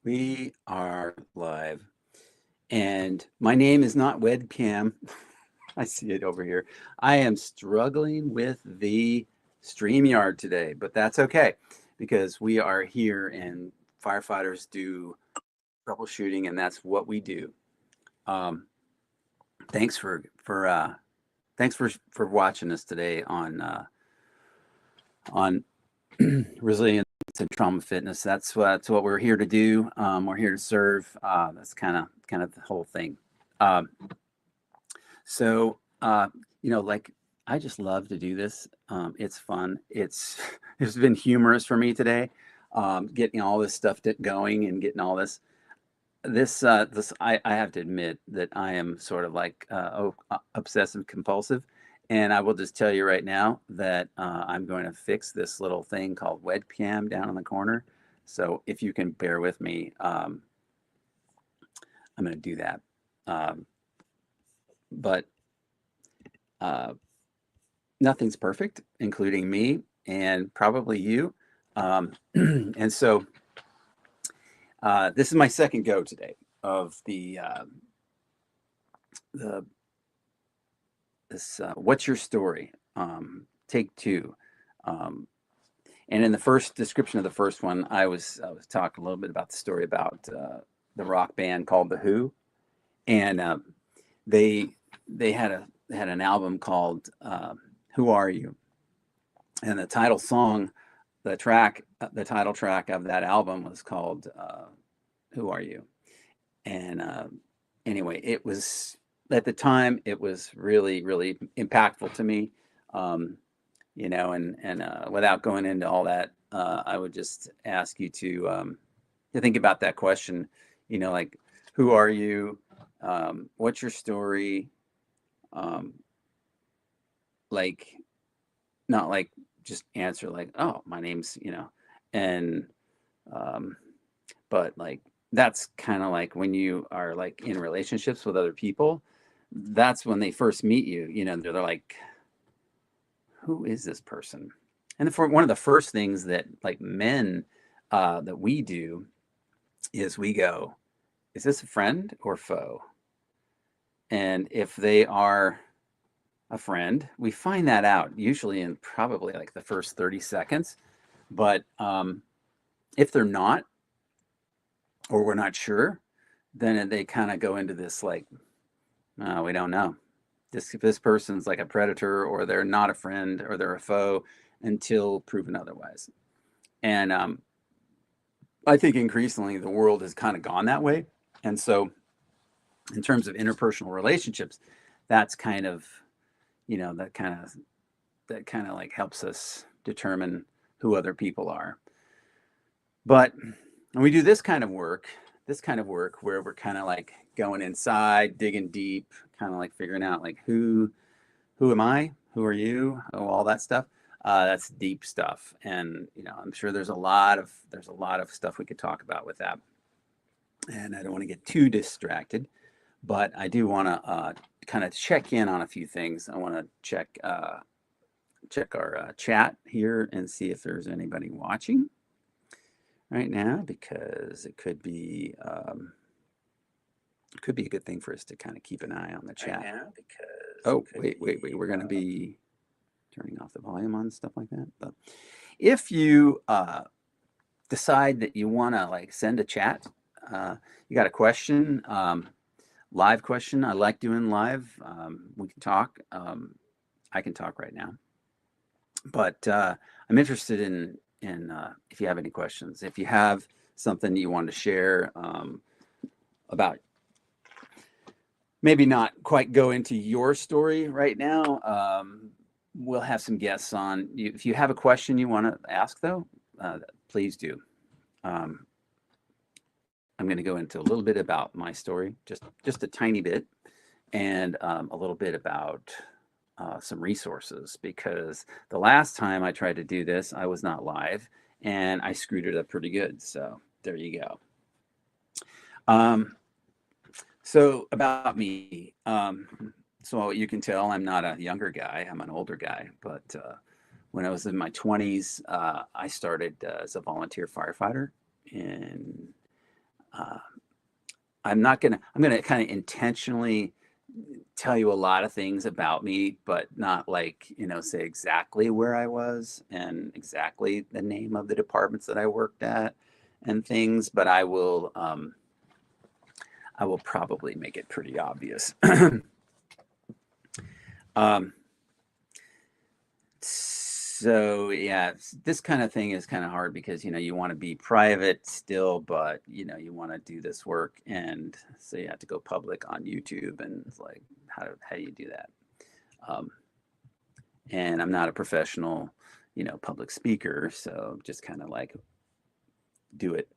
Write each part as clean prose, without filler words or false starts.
We are live, and my name is not webcam. I see it over here. I am struggling with the StreamYard today, but that's okay because we are here and firefighters do troubleshooting, and that's what we do. Um, thanks for thanks for watching us today on resilience and trauma fitness. That's what we're here to do. We're here to serve. That's kind of the whole thing. Um, so like I just love to do this. It's fun. It's been humorous for me today, getting all this stuff going and getting all this. I have to admit that I am sort of like obsessive compulsive, and I will just tell you right now that I'm going to fix this little thing called webcam down in the corner. So if you can bear with me, I'm going to do that. Um, but uh, Nothing's perfect, including me and probably you. And so this is my second go today of the this what's your story, take two. um, and in the first description of the first one, I was talking a little bit about the story about the rock band called the Who. And they they had an album called Who Are You, and the title song, the title track of that album was called Who Are You. And anyway, it was, at the time, it was really, really impactful to me. Um, and without going into all that, I would just ask you to think about that question. Like, who are you? What's your story? Um, like, not like just answer like, oh, my name's, and um, but like that's kind of like when you are like in relationships with other people. That's when they first meet you. They're like, who is this person? And for one of the first things that like men that we do is we go, is this a friend or foe? And if they are a friend, we find that out usually in probably like the first 30 seconds. But if they're not, or we're not sure, then they kind of go into this like, we don't know. This person's like a predator, or they're not a friend, or they're a foe until proven otherwise. And I think increasingly the world has kind of gone that way. And so, in terms of interpersonal relationships, that's kind of, that kind of like helps us determine who other people are. But when we do this kind of work where we're kind of like going inside, digging deep, kind of like figuring out like who am I, who are you, oh, all that stuff. That's deep stuff, and I'm sure there's a lot of stuff we could talk about with that. And I don't want to get too distracted, but I do want to kind of check in on a few things. I want to check our chat here and see if there's anybody watching right now, because it could be a good thing for us to kind of keep an eye on the chat. Right now, because oh, wait, we're going to be turning off the volume on stuff like that. But if you decide that you want to like send a chat, you got a question, live question. I like doing live. We can talk. I can talk right now, but I'm interested in if you have any questions, if you have something you want to share about, maybe not quite go into your story right now. We'll have some guests on. If you have a question you want to ask, though, please do. Um, I'm going to go into a little bit about my story, just a tiny bit, and a little bit about some resources, because the last time I tried to do this, I was not live, and I screwed it up pretty good. So there you go. So about me. So you can tell I'm not a younger guy. I'm an older guy. But when I was in my 20s, I started as a volunteer firefighter in uh, I'm going to kind of intentionally tell you a lot of things about me, but not like, say exactly where I was and exactly the name of the departments that I worked at and things, but I will probably make it pretty obvious. um, so yeah, this kind of thing is kind of hard because you want to be private still, but you want to do this work, and so you have to go public on YouTube, and it's like how do you do that? Um, and I'm not a professional, public speaker, so just kind of like do it,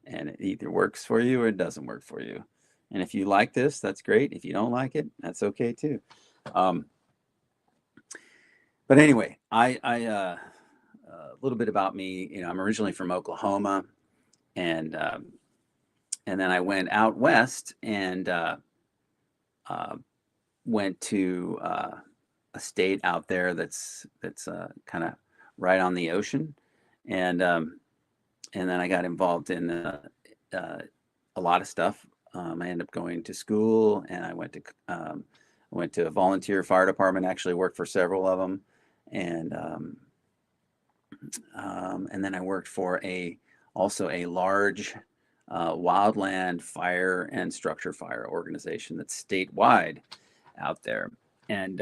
and it either works for you or it doesn't work for you. And if you like this, that's great. If you don't like it, that's okay too. Um, but anyway, a little bit about me. I'm originally from Oklahoma, and and then I went out west and uh, went to a state out there that's kind of right on the ocean, and and then I got involved in uh, a lot of stuff. I ended up going to school, and I went to a volunteer fire department. Actually, worked for several of them, and and then I worked for also a large wildland fire and structure fire organization that's statewide out there, and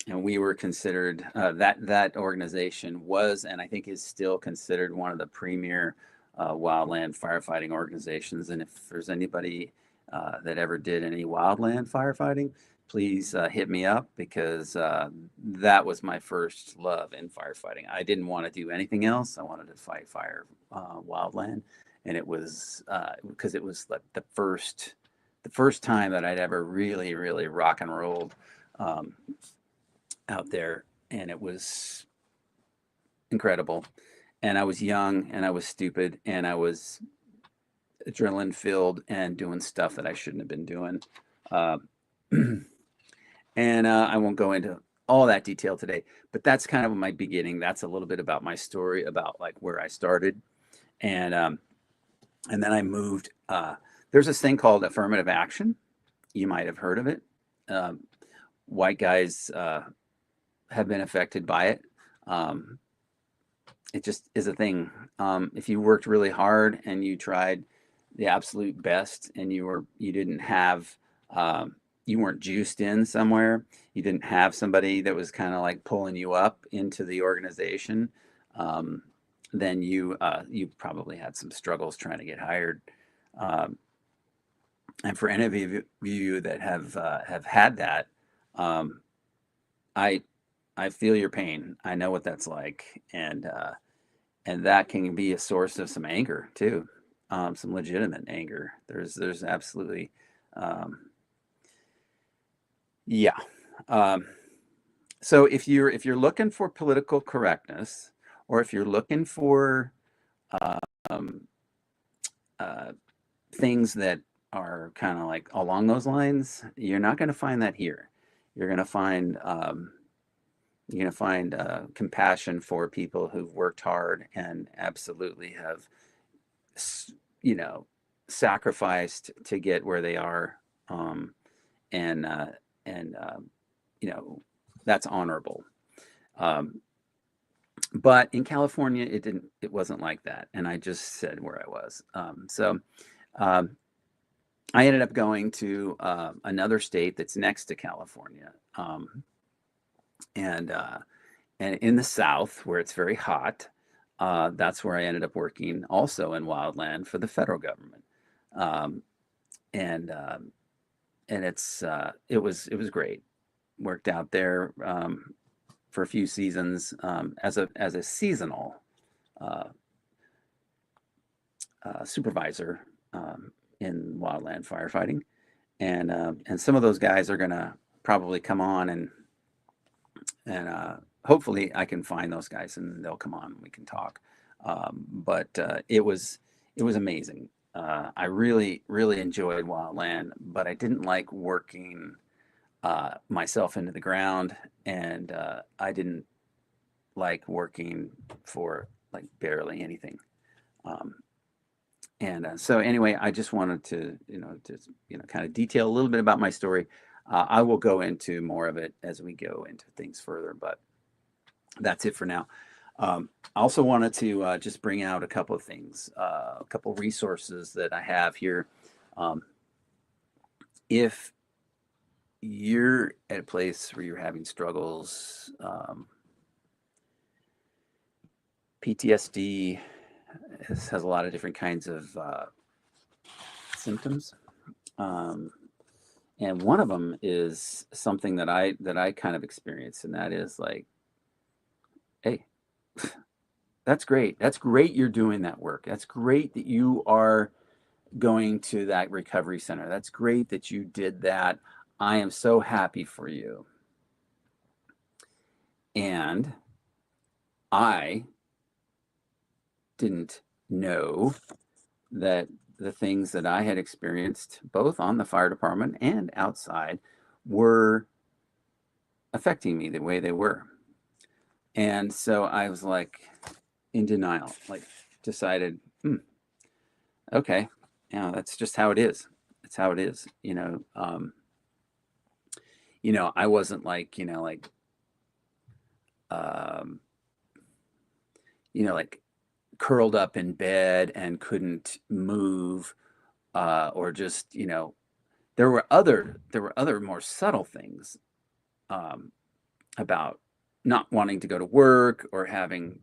and we were considered that organization was, and I think is still considered, one of the premier wildland firefighting organizations. And if there's anybody that ever did any wildland firefighting, please hit me up, because that was my first love in firefighting. I didn't want to do anything else. I wanted to fight fire wildland, and it was because it was like the first time that I'd ever really really rock and rolled um, out there, and it was incredible. And I was young, and I was stupid, and I was adrenaline filled and doing stuff that I shouldn't have been doing. Uh, and I won't go into all that detail today, but that's kind of my beginning. That's a little bit about my story, about like where I started, and and then I moved. There's this thing called affirmative action. You might have heard of it. Um, White guys have been affected by it. Um, it just is a thing. If you worked really hard and you tried the absolute best, and you didn't have you weren't juiced in somewhere, you didn't have somebody that was kind of like pulling you up into the organization, um, then you probably had some struggles trying to get hired. Um, and for any of you that have had that, um, I I feel your pain. I know what that's like, and that can be a source of some anger too, some legitimate anger. There's absolutely, um, yeah. Um, so if you're looking for political correctness, or if you're looking for um, uh, things that are kind of like along those lines, you're not going to find that here. You're going to find compassion for people who've worked hard and absolutely have you know sacrificed to get where they are, um, and and you know that's honorable. Um, but in California, it wasn't like that, and I just said where I was. So um, I ended up going to another state that's next to California, and and in the South, where it's very hot. That's where I ended up working, also in wildland for the federal government, um, and it was great. Worked out there for a few seasons as a seasonal uh, supervisor in wildland firefighting, and some of those guys are gonna probably come on, and hopefully I can find those guys and they'll come on and we can talk. But it was amazing. I really really enjoyed wildland, but I didn't like working myself into the ground, and I didn't like working for like barely anything. Um, So anyway, I just wanted to, kind of detail a little bit about my story. I will go into more of it as we go into things further, but that's it for now. I also wanted to just bring out a couple of things, a couple of resources that I have here. If you're at a place where you're having struggles, PTSD has a lot of different kinds of symptoms. And one of them is something that I kind of experienced, and that is like, hey, that's great. That's great you're doing that work. That's great that you are going to that recovery center. That's great that you did that. I am so happy for you. And I didn't know that the things that I had experienced, both on the fire department and outside, were affecting me the way they were. And so I was like in denial, like decided, okay, that's just how it is. It's how it is. I wasn't like, like curled up in bed and couldn't move, or just, there were other more subtle things about not wanting to go to work or having,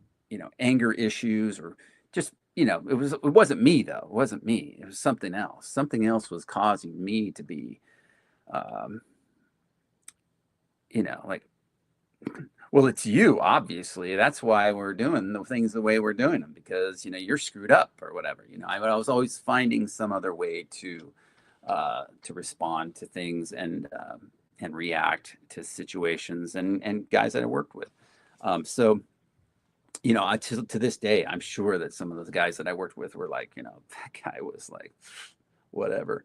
anger issues, or just, it wasn't me though. It wasn't me. It was something else. Something else was causing me to be, like, well, it's you, obviously. That's why we're doing the things the way we're doing them, because, you're screwed up or whatever. I was always finding some other way to respond to things and react to situations and guys that I worked with. So, to this day, I'm sure that some of those guys that I worked with were like, that guy was like, whatever.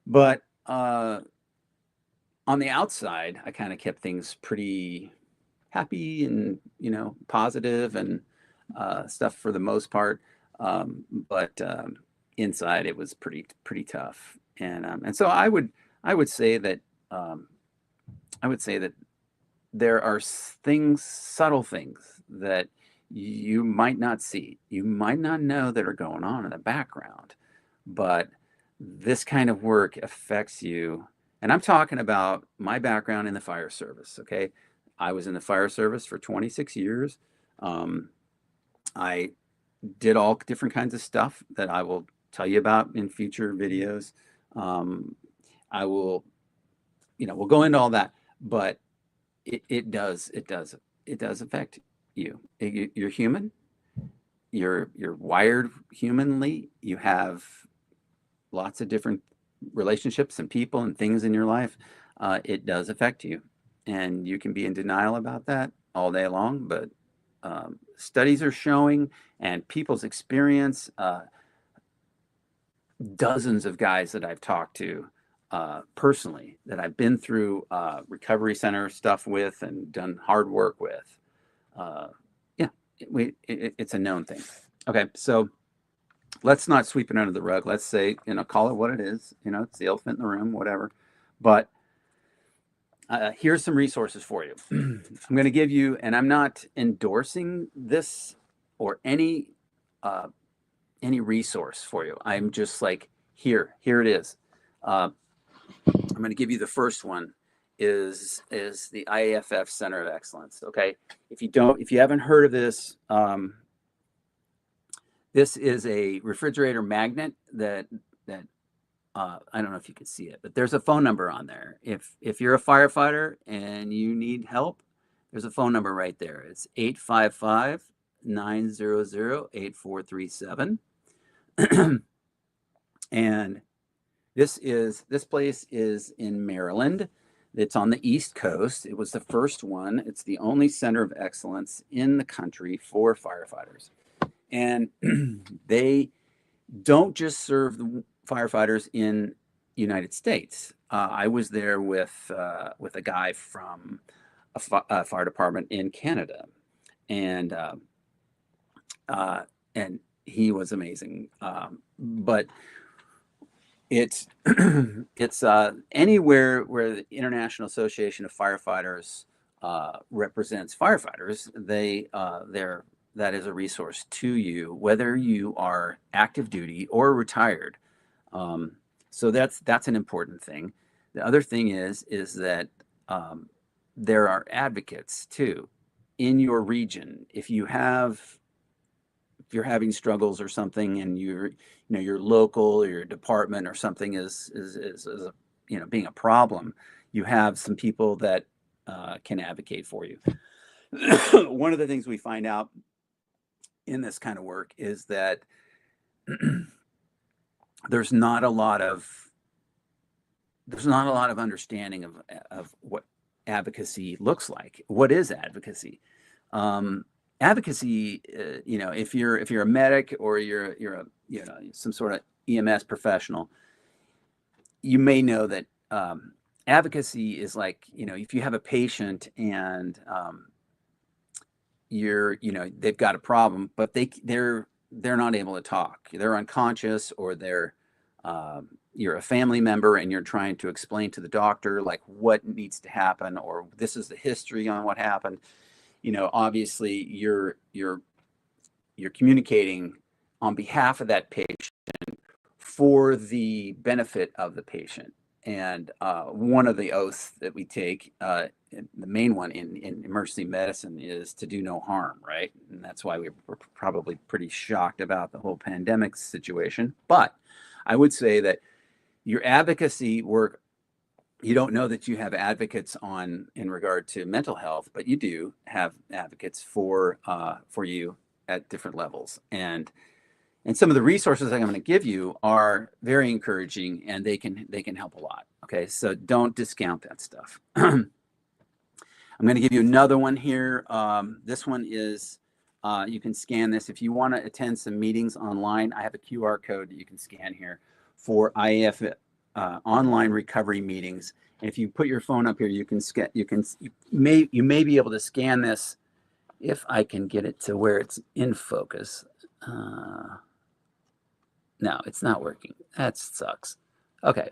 But on the outside, I kind of kept things pretty happy and, positive and stuff for the most part. But inside, it was pretty tough. And so I would say that there are subtle things that you might not see, you might not know that are going on in the background, but this kind of work affects you. And I'm talking about my background in the fire service. Okay. I was in the fire service for 26 years. I did all different kinds of stuff that I will tell you about in future videos. I will, we'll go into all that, but it does affect you. You're human. You're wired humanly. You have lots of different relationships and people and things in your life. It does affect you, and you can be in denial about that all day long. But studies are showing, and people's experience, dozens of guys that I've talked to personally, that I've been through recovery center stuff with and done hard work with. It's a known thing. Okay, so let's not sweep it under the rug. Let's say, call it what it is. It's the elephant in the room, whatever. But here's some resources for you. I'm going to give you, and I'm not endorsing this or any resource for you. I'm just like, here it is. I'm going to give you the first one is the IAFF Center of Excellence. Okay. If you haven't heard of this, this is a refrigerator magnet that I don't know if you can see it, but there's a phone number on there. If you're a firefighter and you need help, there's a phone number right there. It's 855-900-8437. And this place is in Maryland. It's on the East Coast. It was the first one. It's the only center of excellence in the country for firefighters. And they don't just serve the firefighters in the United States. I was there with a guy from a fire department in Canada, and he was amazing. But it's it's anywhere where the International Association of Firefighters represents firefighters, that is a resource to you, whether you are active duty or retired. Um, so that's an important thing. The other thing is that um, there are advocates too in your region. If you're having struggles or something, and your local or your department or something is being a problem, you have some people that can advocate for you. One of the things we find out in this kind of work is that there's not a lot of understanding of what advocacy looks like. What is advocacy? Um, Advocacy, if you're a medic, or you're a some sort of EMS professional, you may know that advocacy is like, if you have a patient and they've got a problem, but they're not able to talk. They're unconscious, or you're a family member and you're trying to explain to the doctor like what needs to happen, or this is the history on what happened. Obviously you're communicating on behalf of that patient for the benefit of the patient. And one of the oaths that we take, the main one in emergency medicine, is to do no harm, right? And that's why we were probably pretty shocked about the whole pandemic situation. But I would say that your advocacy work, you don't know that you have advocates in regard to mental health, but you do have advocates for you at different levels. And some of the resources I'm going to give you are very encouraging, and they can help a lot. Okay, so don't discount that stuff. I'm going to give you another one here. This one is, you can scan this if you want to attend some meetings online. I have a QR code that you can scan here for IAF online recovery meetings. And if you put your phone up here, you may be able to scan this, if I can get it to where it's in focus. No, it's not working. That sucks. Okay.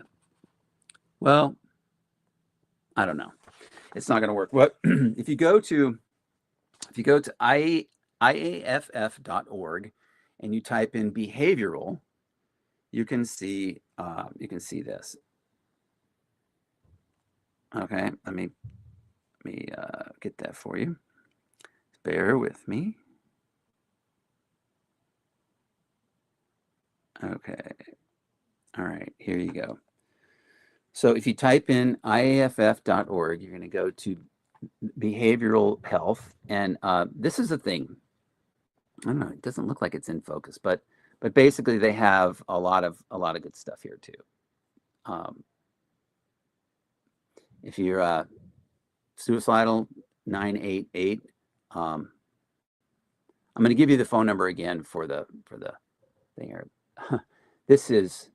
Well, I don't know. It's not going to work. What if you go to IAFF.org and you type in behavioral, you can see this. Okay, let me get that for you. Bear with me. Okay. All right, here you go. So if you type in IAFF.org, you're going to go to behavioral health, and this is the thing. I don't know. It doesn't look like it's in focus, but basically they have a lot of good stuff here too. If you're suicidal, 988. I'm going to give you the phone number again for the thing here. This is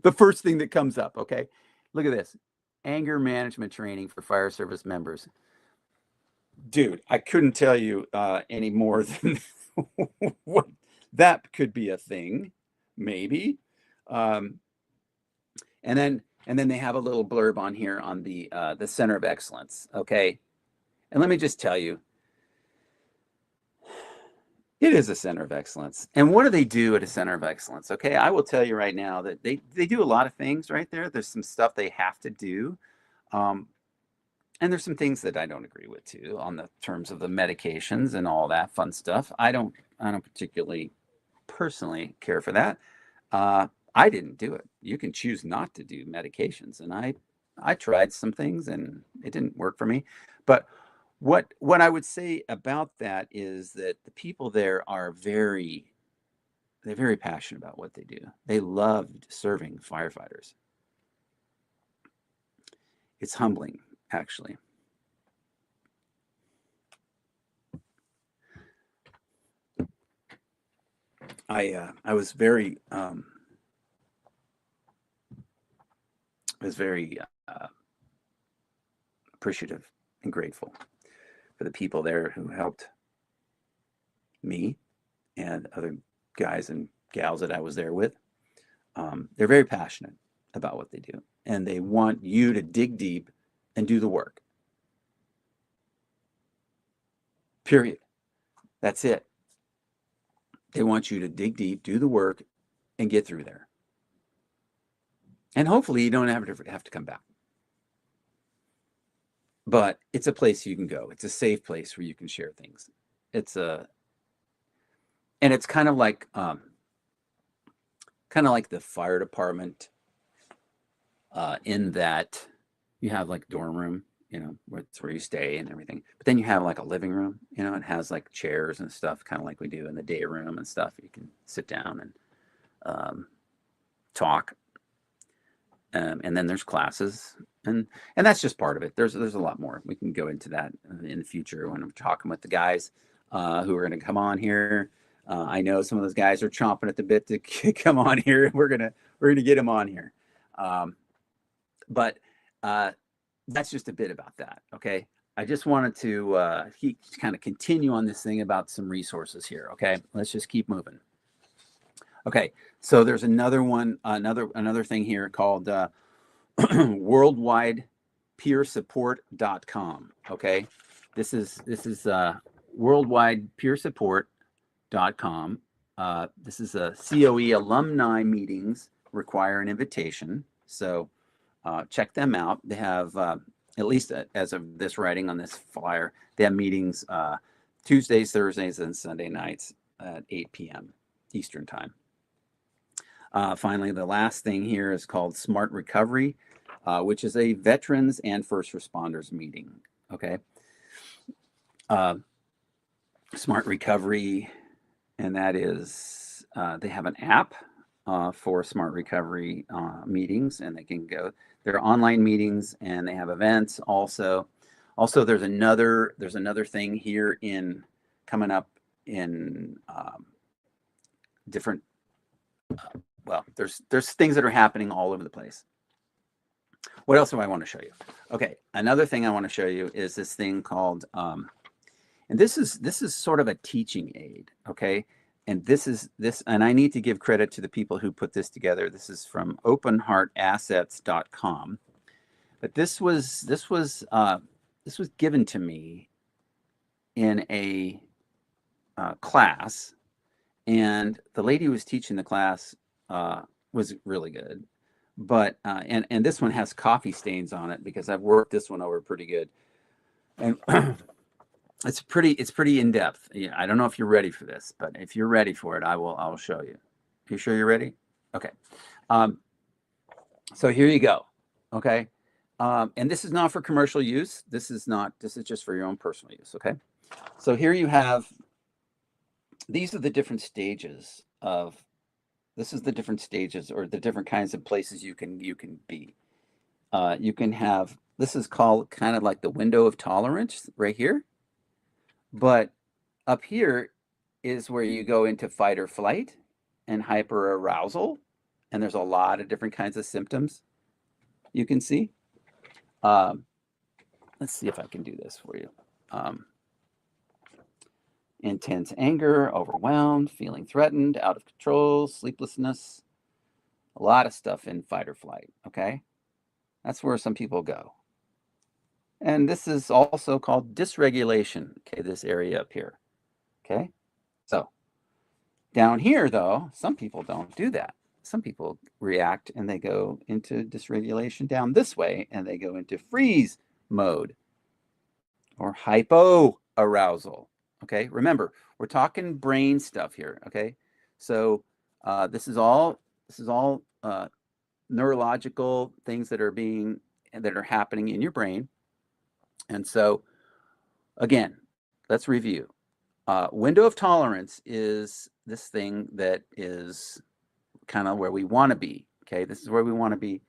the first thing that comes up. Okay, look at this: anger management training for fire service members. Dude, I couldn't tell you any more than what that could be a thing, maybe. And then they have a little blurb on here on the Center of Excellence. Okay, and let me just tell you, it is a Center of Excellence. And what do they do at a Center of Excellence? Okay, I will tell you right now that they do a lot of things right there. There's some stuff they have to do. And there's some things that I don't agree with too, on the terms of the medications and all that fun stuff. I don't particularly personally care for that. I didn't do it. You can choose not to do medications, and I tried some things and it didn't work for me. But what I would say about that is that the people there are they're very passionate about what they do. They loved serving firefighters. It's humbling, actually. I was very appreciative and grateful for the people there who helped me and other guys and gals that I was there with. They're very passionate about what they do, and they want you to dig deep and do the work. Period. That's it. They want you to dig deep, do the work, and get through there. And hopefully you don't have to come back. But it's a place you can go. It's a safe place where you can share things. It's kind of like the fire department, in that you have like dorm room, where it's where you stay and everything. But then you have like a living room, it has like chairs and stuff, kind of like we do in the day room and stuff. You can sit down and talk. And then there's classes, and that's just part of it. There's a lot more. We can go into that in the future when I'm talking with the guys who are going to come on here. I know some of those guys are chomping at the bit to come on here. We're gonna get them on here. But that's just a bit about that. Okay. I just wanted to kind of continue on this thing about some resources here. Okay. Let's just keep moving. Okay. So there's another one, another thing here called worldwidepeersupport.com. Okay. This is worldwidepeersupport.com. This is a COE alumni meetings require an invitation. So check them out. They have, at least as of this writing on this flyer, they have meetings Tuesdays, Thursdays, and Sunday nights at 8 p.m. Eastern time. Finally, the last thing here is called Smart Recovery, which is a veterans and first responders meeting. Okay. Smart Recovery, and that is, they have an app for Smart Recovery meetings, and they can go. They're online meetings, and they have events also. Also, there's another thing here coming up in different. Well, there's things that are happening all over the place. What else do I want to show you? Okay, another thing I want to show you is this thing called, and this is sort of a teaching aid. Okay. And and I need to give credit to the people who put this together. This is from openheartassets.com. But this was given to me in a class, and the lady who was teaching the class was really good. But and this one has coffee stains on it because I've worked this one over pretty good, and it's pretty in depth. Yeah, I don't know if you're ready for this, but if you're ready for it, I'll show you. You sure you're ready? Okay. So here you go. Okay. And this is not for commercial use. This is just for your own personal use. Okay. So here you have, these are the different stages or the different kinds of places you can be. You can have, this is called kind of like the window of tolerance right here. But up here is where you go into fight or flight and hyperarousal. And there's a lot of different kinds of symptoms you can see. Let's see if I can do this for you. Intense anger, overwhelmed, feeling threatened, out of control, sleeplessness, a lot of stuff in fight or flight. Okay. That's where some people go. And this is also called dysregulation. Okay, this area up here. Okay, so down here, though, some people don't do that. Some people react and they go into dysregulation down this way, and they go into freeze mode or hypoarousal. Okay, remember, we're talking brain stuff here. Okay, so this is all neurological things that are happening in your brain. And so, again, let's review. Window of tolerance is this thing that is kind of where we want to be. Okay, this is where we want to be.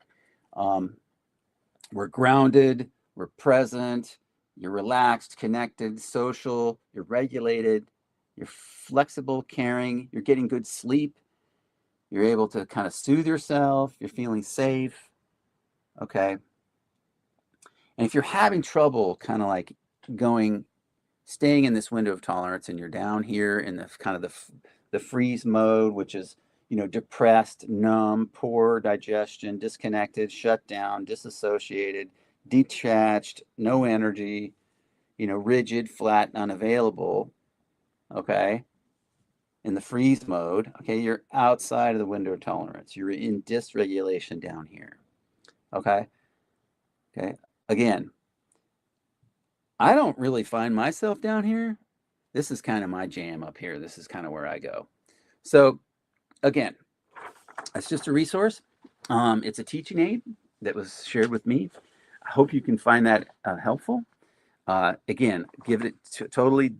We're grounded, we're present, you're relaxed, connected, social, you're regulated, you're flexible, caring, you're getting good sleep, you're able to kind of soothe yourself, you're feeling safe. Okay. And if you're having trouble kind of like going staying in this window of tolerance, and you're down here in the kind of the freeze mode, which is, depressed, numb, poor digestion, disconnected, shut down, disassociated, detached, no energy, rigid, flat, and unavailable. Okay. In the freeze mode, okay, you're outside of the window of tolerance. You're in dysregulation down here. Okay. Okay. Again, I don't really find myself down here. This is kind of my jam up here. This is kind of where I go. So again, it's just a resource. It's a teaching aid that was shared with me. I hope you can find that helpful. Again, give it totally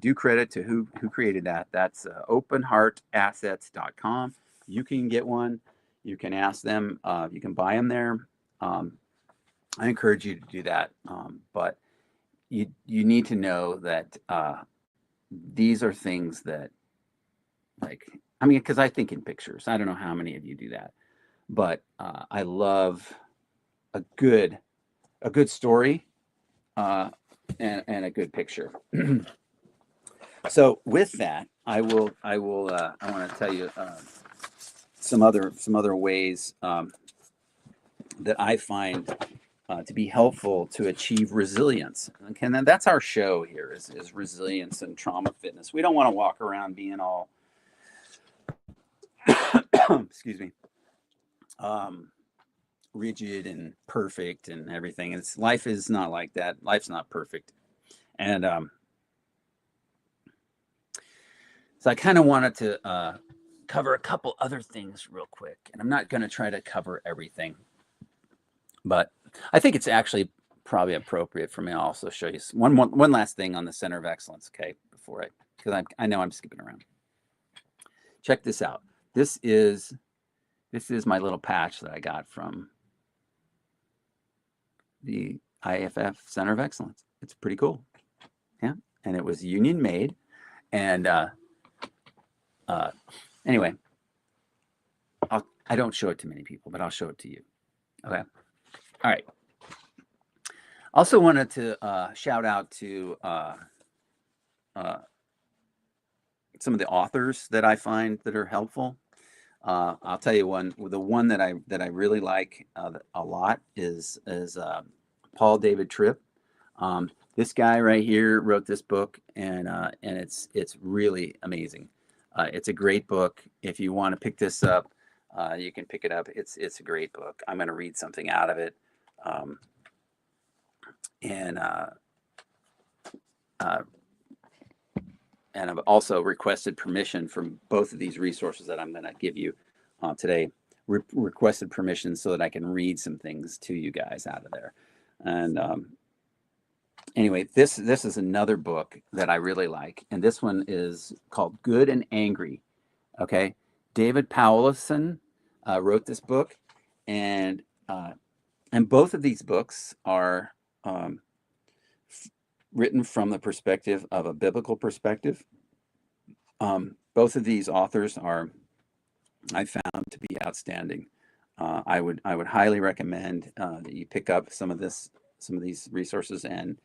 due credit to who created that. That's openheartassets.com. You can get one. You can ask them. You can buy them there. I encourage you to do that. But you need to know that these are things that, because I think in pictures. I don't know how many of you do that, but I love a good story. And a good picture. So with that, I want to tell you some other ways that I find to be helpful to achieve resilience. And then that's our show here is resilience and trauma fitness. We don't want to walk around being all excuse me, rigid and perfect and everything. Life is not like that. Life's not perfect. And so I kind of wanted to cover a couple other things real quick. And I'm not going to try to cover everything, but I think it's actually probably appropriate for me to also show you one last thing on the Center of Excellence, okay, because I know I'm skipping around. Check this out. This is my little patch that I got from the IFF Center of Excellence. It's pretty cool. Yeah. And it was union made. And anyway, I don't show it to many people, but I'll show it to you. Okay. All right. Also wanted to shout out to some of the authors that I find that are helpful. I'll tell you the one that I really like a lot is Paul David Tripp. This guy right here wrote this book, and it's really amazing. It's a great book. If you want to pick this up, you can pick it up. It's a great book. I'm going to read something out of it, and I've also requested permission from both of these resources that I'm going to give you today. Requested permission so that I can read some things to you guys out of there. And anyway, this is another book that I really like, and this one is called Good and Angry. Okay, David Powlison wrote this book, and both of these books are written from the perspective of a biblical perspective. Both of these authors I found to be outstanding. I would highly recommend that you pick up some of these resources, and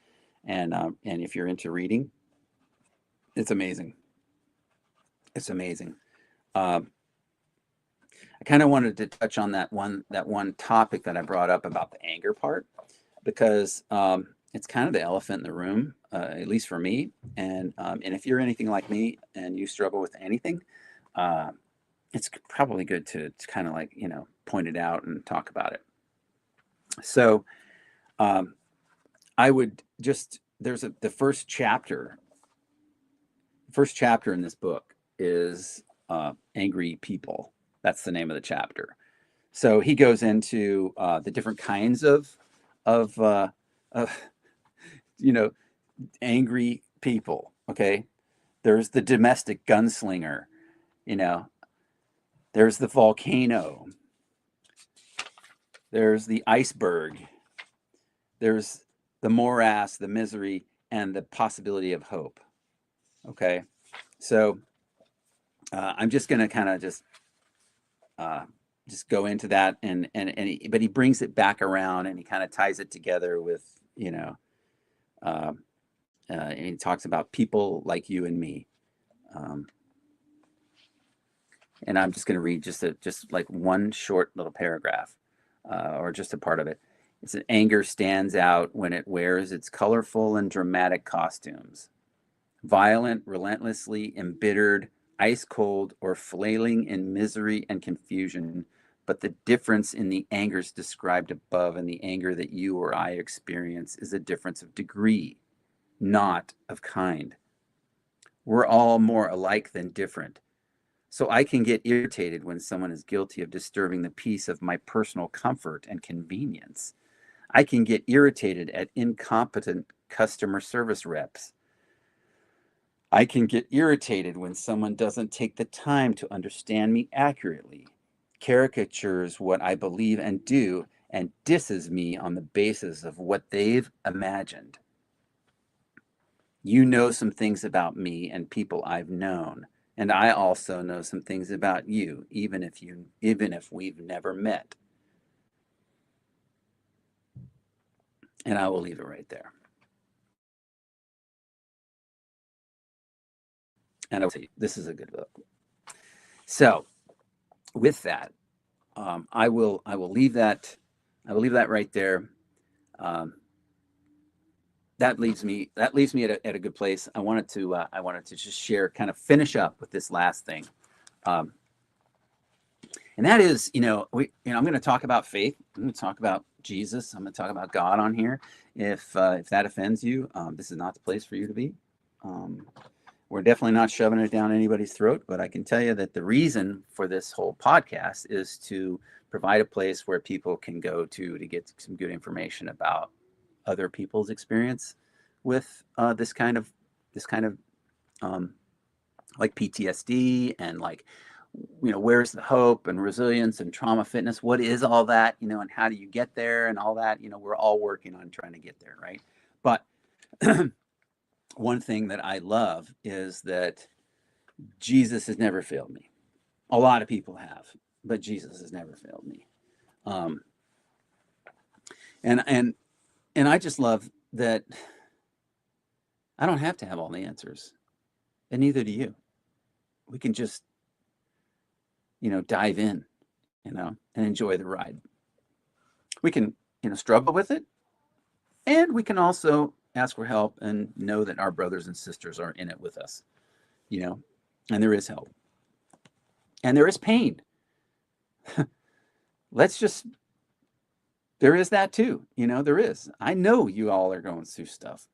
if you're into reading, it's amazing. It's amazing. I kind of wanted to touch on that one topic that I brought up about the anger part, because it's kind of the elephant in the room, at least for me. And if you're anything like me and you struggle with anything, it's probably good to kind of point it out and talk about it. So I would there's the first chapter in this book is Angry People. That's the name of the chapter. So he goes into the different kinds of angry people. Okay, there's the domestic gunslinger. There's the volcano. There's the iceberg. There's the morass, the misery, and the possibility of hope. Okay, so I'm just going to kind of just go into that, but he brings it back around, and he kind of ties it together with and he talks about people like you and me. Um, and I'm just going to read just like one short little paragraph, or just a part of it. It's that anger stands out when it wears its colorful and dramatic costumes. Violent, relentlessly embittered, ice cold, or flailing in misery and confusion. But the difference in the angers described above and the anger that you or I experience is a difference of degree, not of kind. We're all more alike than different. So I can get irritated when someone is guilty of disturbing the peace of my personal comfort and convenience. I can get irritated at incompetent customer service reps. I can get irritated when someone doesn't take the time to understand me accurately, caricatures what I believe and do, and disses me on the basis of what they've imagined. You know some things about me and people I've known, and I also know some things about you, even if we've never met. And I will leave it right there. And I'll tell you, this is a good book. So, with that, I will leave that. I will leave that right there. Um, that leaves me at a good place. I wanted to just share, kind of finish up with this last thing, um, and that is, I'm going to talk about faith. I'm going to talk about Jesus. I'm going to talk about God on here. If that offends you, this is not the place for you to be. We're definitely not shoving it down anybody's throat, but I can tell you that the reason for this whole podcast is to provide a place where people can go to get some good information about other people's experience with this kind of um, like PTSD, and like, where's the hope and resilience and trauma fitness? What is all that, and how do you get there and all that? We're all working on trying to get there, right? But one thing that I love is that Jesus has never failed me. A lot of people have, but Jesus has never failed me. Um, and and and I just love that I don't have to have all the answers, and neither do you. We can just, dive in, and enjoy the ride. We can, struggle with it, and we can also ask for help and know that our brothers and sisters are in it with us, and there is help, and there is pain. Let's just, there is that too. There is. I know you all are going through stuff.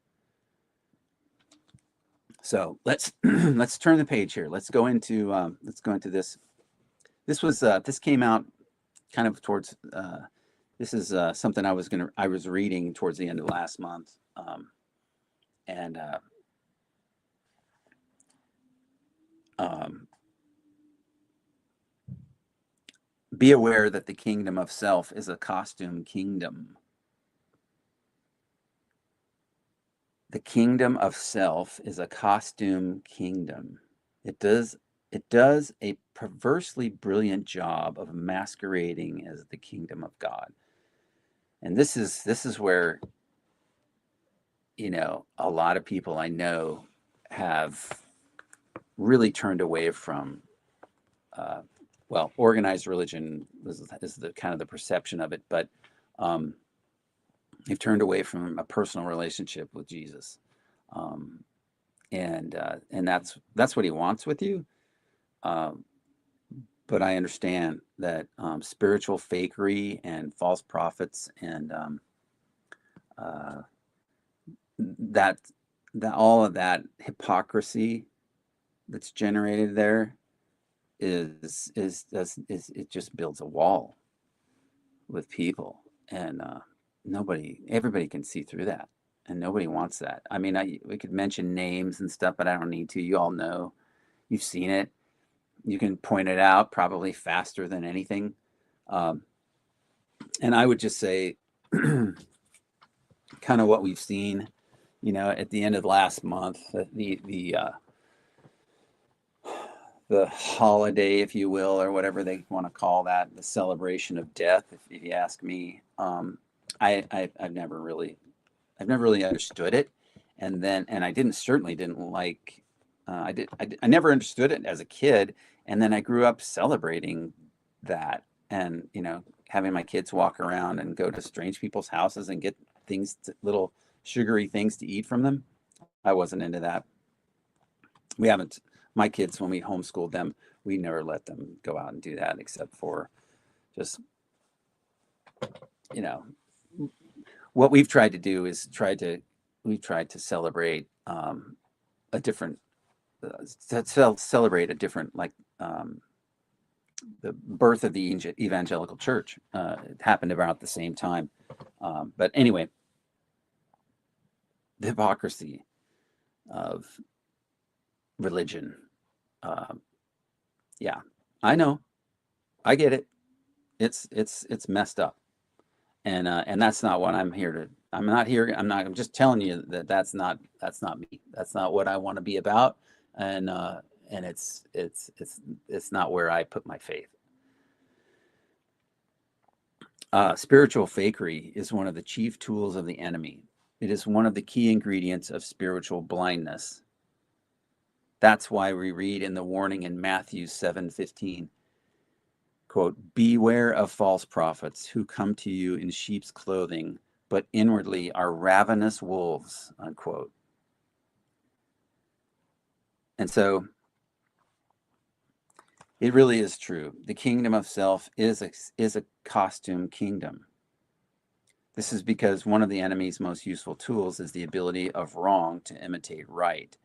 So let's let's turn the page here. Let's go into this. This came out kind of towards. This is something I was reading towards the end of last month, and be aware that the kingdom of self is a costume kingdom. The kingdom of self is a costume kingdom. It does a perversely brilliant job of masquerading as the kingdom of God. And this is where, a lot of people I know have really turned away from, organized religion is the kind of the perception of it, but they've turned away from a personal relationship with Jesus, and that's what he wants with you. But I understand that spiritual fakery and false prophets and that all of that hypocrisy that's generated there is it just builds a wall with people, and everybody can see through that, and nobody wants that. I mean, we could mention names and stuff, but I don't need to. You all know, you've seen it. You can point it out probably faster than anything. And I would just say, kind of what we've seen, at the end of last month, the holiday, if you will, or whatever they want to call that, the celebration of death, if you ask me. I've never really understood it. and I certainly didn't like, I never understood it as a kid. And then I grew up celebrating that, and, having my kids walk around and go to strange people's houses and get little sugary things to eat from them. I wasn't into that. We haven't, my kids, when we homeschooled them, we never let them go out and do that, except for just, you know, what we've tried to do is we've tried to celebrate a different, celebrate a different, like, the birth of the evangelical church. It happened about the same time. But anyway, the hypocrisy of religion. Yeah, I know. I get it. It's messed up. And that's not what I'm here to. I'm not here. I'm just telling you that that's not me. That's not what I want to be about. And it's not where I put my faith. Spiritual fakery is one of the chief tools of the enemy. It is one of the key ingredients of spiritual blindness. That's why we read in the warning in Matthew 7:15, quote, "Beware of false prophets who come to you in sheep's clothing, but inwardly are ravenous wolves," unquote. And so it really is true. The kingdom of self is a costume kingdom. This is because one of the enemy's most useful tools is the ability of wrong to imitate right.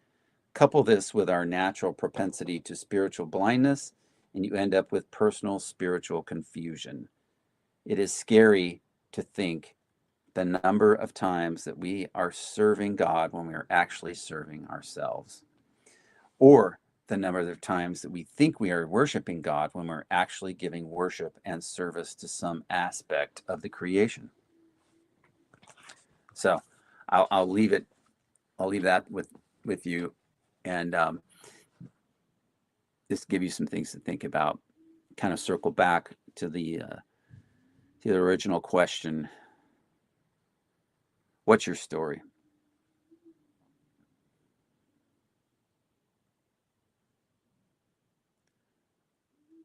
Couple this with our natural propensity to spiritual blindness, and you end up with personal spiritual confusion. It is scary to think the number of times that we are serving God when we are actually serving ourselves, or the number of times that we think we are worshiping God when we're actually giving worship and service to some aspect of the creation. So I'll leave it. I'll leave that with you, and just give you some things to think about. Kind of circle back to the original question: what's your story?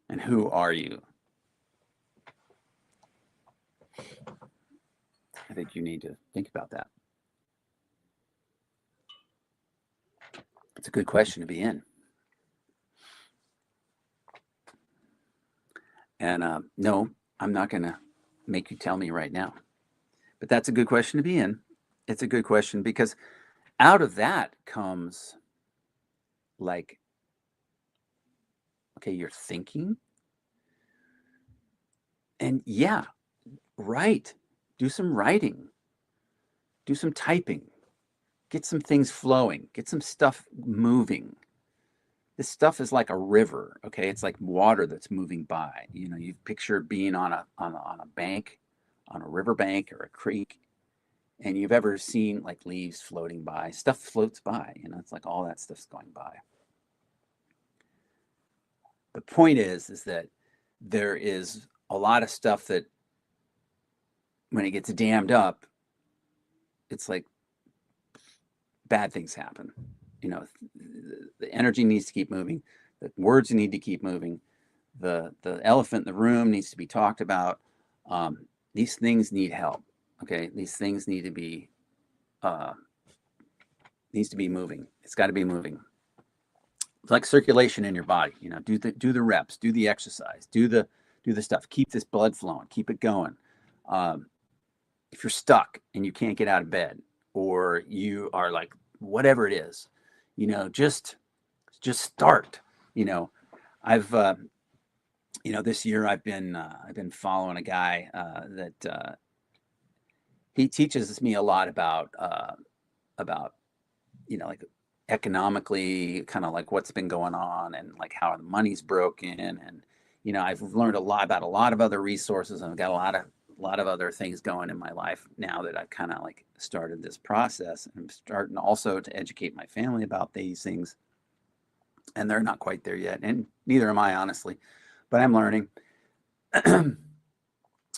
And who are you? I think you need to think about that. It's a good question to be in. And no, I'm not going to make you tell me right now. But that's a good question to be in. It's a good question because out of that comes, like, okay, you're thinking. And yeah, write. Do some writing. Do some typing. Get some things flowing. Get some stuff moving. This stuff is like a river, okay? It's like water that's moving by. You picture being on a bank, on a river bank or a creek, and you've ever seen like leaves floating by. Stuff floats by, it's like all that stuff's going by. The point is that there is a lot of stuff that when it gets dammed up, it's like bad things happen. The energy needs to keep moving. The words need to keep moving. The elephant in the room needs to be talked about. These things need help. Okay, these things need to be moving. It's got to be moving. It's like circulation in your body. Do the reps, do the exercise, do the stuff. Keep this blood flowing. Keep it going. If you're stuck and you can't get out of bed, or you are like whatever it is, just start. I've this year I've been following a guy that he teaches me a lot about like economically, kind of like what's been going on and like how the money's broken. And I've learned a lot about a lot of other resources, and I've got a lot of other things going in my life now that I've kind of like started this process. And I'm starting also to educate my family about these things, and they're not quite there yet, and neither am I, honestly, but I'm learning.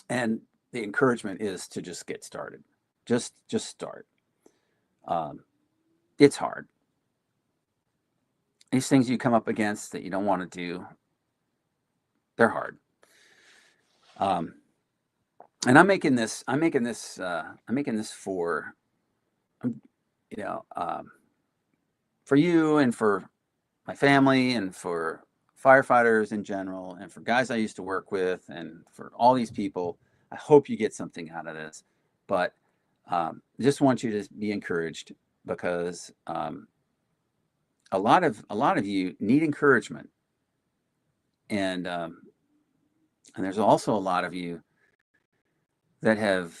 And the encouragement is to just get started. Just start. it's hard. These things you come up against that you don't want to do, they're hard. And I'm making this for, you know, for you and for my family and for firefighters in general and for guys I used to work with and for all these people. I hope you get something out of this, but just want you to be encouraged, because a lot of you need encouragement, and there's also a lot of you that have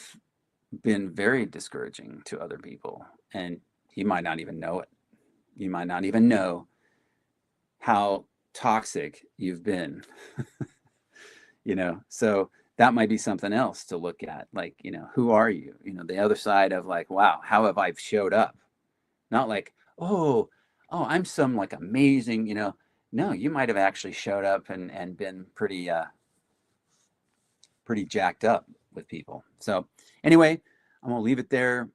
been very discouraging to other people, and you might not even know it. You might not even know how toxic you've been. So that might be something else to look at. Like, who are you? The other side of like, wow, how have I showed up? Not like, oh, I'm some like amazing, no, you might have actually showed up and been pretty jacked up with people. So anyway, I'm gonna leave it there.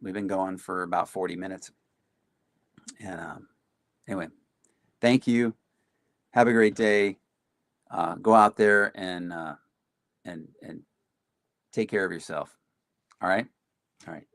We've been going for about 40 minutes. And anyway, thank you. Have a great day. Go out there and take care of yourself. All right. All right.